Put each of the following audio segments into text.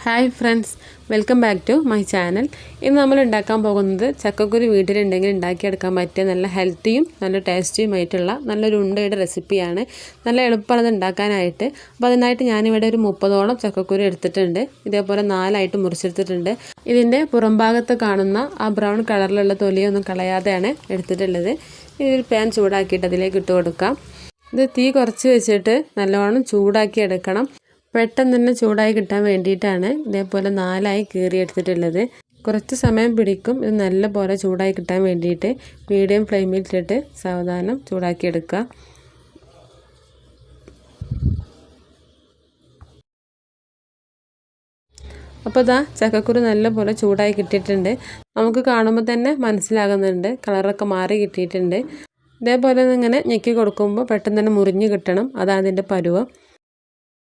Hi friends, welcome back to my channel. ഇന്ന് നമ്മൾ ഉണ്ടാക്കാൻ പോകുന്നത് ചക്കക്കുരു വീട്ടിലുണ്ടെങ്കിൽ ഉണ്ടാക്കിയെടുക്കാൻ പറ്റിയ നല്ല ഹെൽത്തിയും നല്ല ടേസ്റ്റിയുമായിട്ടുള്ള നല്ലൊരു ഉണ്ടയുടെ റെസിപ്പിയാണ്. നല്ല എളുപ്പമാണ് അത് ഉണ്ടാക്കാനായിട്ട്. അപ്പോൾ അതിനായിട്ട് ഞാനിവിടെ ഒരു 30ഓളം ചക്കക്കുരു എടുത്തിട്ടുണ്ട്. ഇതേപോലെ 4ആയിട്ട് മുറിച്ചെടുത്തിട്ടുണ്ട്. ഇതിൻ്റെ പുറം ഭാഗത്ത് കാണുന്ന ആ ബ്രൗൺ കളറിലുള്ള തൊലിയൊന്നും കളയാതെയാണ് എടുത്തിട്ടുള്ളത്. ഇതൊരു പാൻ ചൂടാക്കിയിട്ട് അതിലേക്ക് ഇട്ട് കൊടുക്കാം. ഇത് തീ കുറച്ച് വെച്ചിട്ട് നല്ലോണം ചൂടാക്കി എടുക്കണം. പെട്ടെന്ന് തന്നെ ചൂടായി കിട്ടാൻ വേണ്ടിയിട്ടാണ് ഇതേപോലെ 4ആയി കീറിയെടുത്തിട്ടുള്ളത്. കുറച്ച് സമയം പിടിക്കും ഇത് നല്ല പോലെ ചൂടായി കിട്ടാൻ വേണ്ടിയിട്ട്. മീഡിയം ഫ്ലെയിമിലിട്ടിട്ട് സാവധാനം ചൂടാക്കിയെടുക്കുക. അപ്പോൾ ഇതാ ചക്കക്കുരു നല്ല പോലെ ചൂടായി കിട്ടിയിട്ടുണ്ട്. നമുക്ക് കാണുമ്പോൾ തന്നെ മനസ്സിലാകുന്നുണ്ട്, കളറൊക്കെ മാറി കിട്ടിയിട്ടുണ്ട്. ഇതേപോലെ ഇങ്ങനെ ഞെക്കി കൊടുക്കുമ്പോൾ പെട്ടെന്ന് തന്നെ മുറിഞ്ഞ് കിട്ടണം. അതാണ് ഇതിൻ്റെ പരുവം.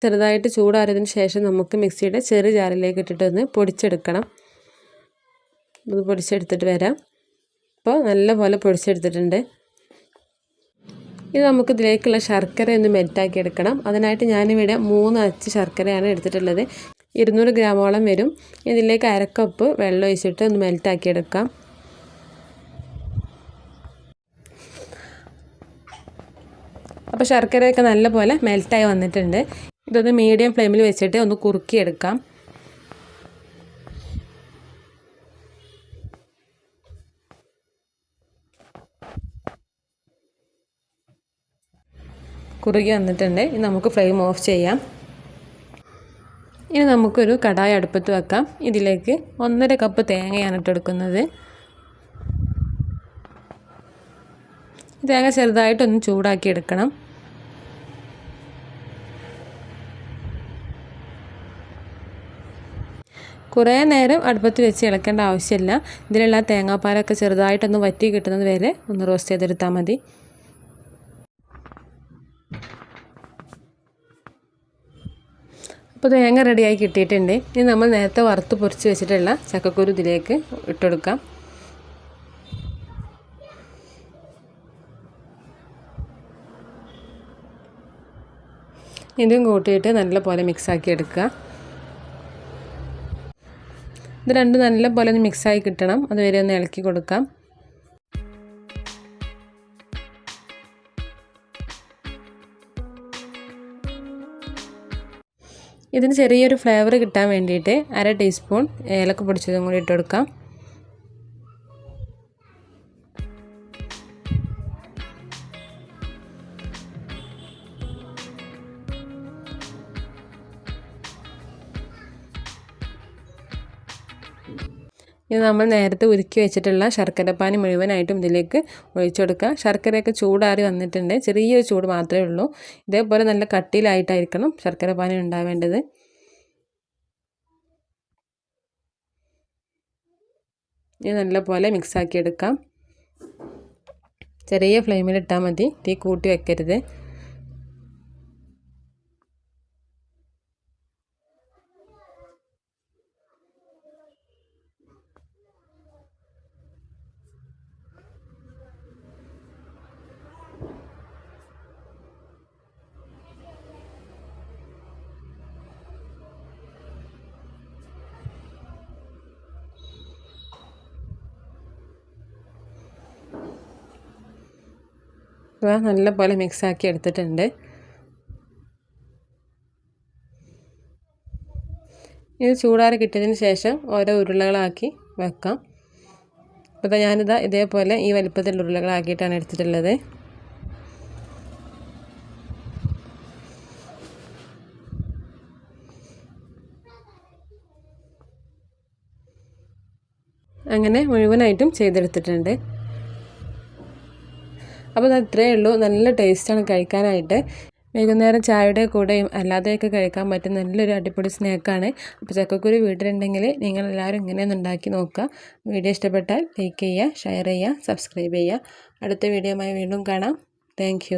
ചെറുതായിട്ട് ചൂടാറിയതിന് ശേഷം നമുക്ക് മിക്സിയുടെ ചെറിയ ജാറിലേക്ക് ഇട്ടിട്ടൊന്ന് പൊടിച്ചെടുക്കണം. ഇത് പൊടിച്ചെടുത്തിട്ട് വരാം. അപ്പോൾ നല്ലപോലെ പൊടിച്ചെടുത്തിട്ടുണ്ട്. ഇത് നമുക്ക് ഇതിലേക്കുള്ള ശർക്കര ഒന്ന് മെൽറ്റാക്കി എടുക്കണം. അതിനായിട്ട് ഞാനിവിടെ 3 അച്ച് ശർക്കരയാണ് എടുത്തിട്ടുള്ളത്. 200 ഗ്രാമോളം വരും. ഇതിലേക്ക് 1/2 കപ്പ് വെള്ളം ഒഴിച്ചിട്ട് ഒന്ന് മെൽറ്റാക്കി എടുക്കാം. അപ്പോൾ ശർക്കരയൊക്കെ നല്ലപോലെ മെൽറ്റായി വന്നിട്ടുണ്ട്. ഇതൊന്ന് മീഡിയം ഫ്ലെയിമിൽ വെച്ചിട്ട് ഒന്ന് കുറുക്കിയെടുക്കാം. കുറുകി വന്നിട്ടുണ്ട്. ഇനി നമുക്ക് ഫ്ലെയിം ഓഫ് ചെയ്യാം. ഇനി നമുക്കൊരു കടായി അടുപ്പത്ത് വെക്കാം. ഇതിലേക്ക് 1.5 കപ്പ് തേങ്ങയാണ് ഇട്ടെടുക്കുന്നത്. തേങ്ങ ചെറുതായിട്ടൊന്ന് ചൂടാക്കി എടുക്കണം. കുറേ നേരം അടുപ്പത്ത് വെച്ച് ഇളക്കേണ്ട ആവശ്യമില്ല. ഇതിലുള്ള തേങ്ങാപ്പാലൊക്കെ ചെറുതായിട്ടൊന്ന് വറ്റി കിട്ടുന്നത് വരെ ഒന്ന് റോസ്റ്റ് ചെയ്തെടുത്താൽ മതി. അപ്പോൾ തേങ്ങ റെഡിയായി കിട്ടിയിട്ടുണ്ട്. ഇനി നമ്മൾ നേരത്തെ വറുത്ത് പൊരിച്ച് വെച്ചിട്ടുള്ള ചക്കക്കുരു ഇതിലേക്ക് ഇട്ടുകൊടുക്കാം. ഇതും കൂട്ടിയിട്ട് നല്ലപോലെ മിക്സാക്കി എടുക്കുക. ഇത് രണ്ടും നല്ലപോലെ ഒന്ന് മിക്സായി കിട്ടണം. അതുവരെ ഒന്ന് ഇളക്കി കൊടുക്കാം. ഇതിന് ചെറിയൊരു ഫ്ലേവർ കിട്ടാൻ വേണ്ടിയിട്ട് 1/2 ടീസ്പൂൺ ഏലക്ക പൊടിച്ചതും കൂടി ഇട്ട് കൊടുക്കാം. ഇത് നമ്മൾ നേരത്തെ ഉരുക്കി വെച്ചിട്ടുള്ള ശർക്കരപ്പാനി മുഴുവനായിട്ടും ഇതിലേക്ക് ഒഴിച്ചു കൊടുക്കുക. ശർക്കരയൊക്കെ ചൂടാറി വന്നിട്ടുണ്ട്. ചെറിയൊരു ചൂട് മാത്രമേ ഉള്ളൂ. ഇതേപോലെ നല്ല കട്ടിയിലായിട്ടായിരിക്കണം ശർക്കരപ്പാനി ഉണ്ടാവേണ്ടത്. ഇത് നല്ലപോലെ മിക്സാക്കി എടുക്കാം. ചെറിയ ഫ്ലെയിമിലിട്ടാൽ മതി, തീ കൂട്ടി വെക്കരുത്. നല്ലപോലെ മിക്സാക്കി എടുത്തിട്ടുണ്ട്. ഇത് ചൂടാറി കിട്ടിയതിന് ശേഷം ഓരോ ഉരുളകളാക്കി വെക്കാം. അപ്പോൾ ഞാനിതാ ഇതേപോലെ ഈ വലിപ്പത്തിൽ ഉരുളകളാക്കിയിട്ടാണ് എടുത്തിട്ടുള്ളത്. അങ്ങനെ മുഴുവനായിട്ടും ചെയ്തെടുത്തിട്ടുണ്ട്. അപ്പോൾ അത് ഇത്രയേ ഉള്ളൂ. നല്ല ടേസ്റ്റാണ് കഴിക്കാനായിട്ട്. വൈകുന്നേരം ചായയുടെ കൂടെയും അല്ലാതെയൊക്കെ കഴിക്കാൻ പറ്റുന്ന നല്ലൊരു അടിപൊളി സ്നാക്കാണ്. അപ്പോൾ ചക്കക്കുരു വീട്ടിലുണ്ടെങ്കിൽ നിങ്ങളെല്ലാവരും ഇങ്ങനെയൊന്ന് ഉണ്ടാക്കി നോക്കുക. വീഡിയോ ഇഷ്ടപ്പെട്ടാൽ ലൈക്ക് ചെയ്യുക, ഷെയർ ചെയ്യുക, സബ്സ്ക്രൈബ് ചെയ്യുക. അടുത്ത വീഡിയോയുമായി വീണ്ടും കാണാം. താങ്ക്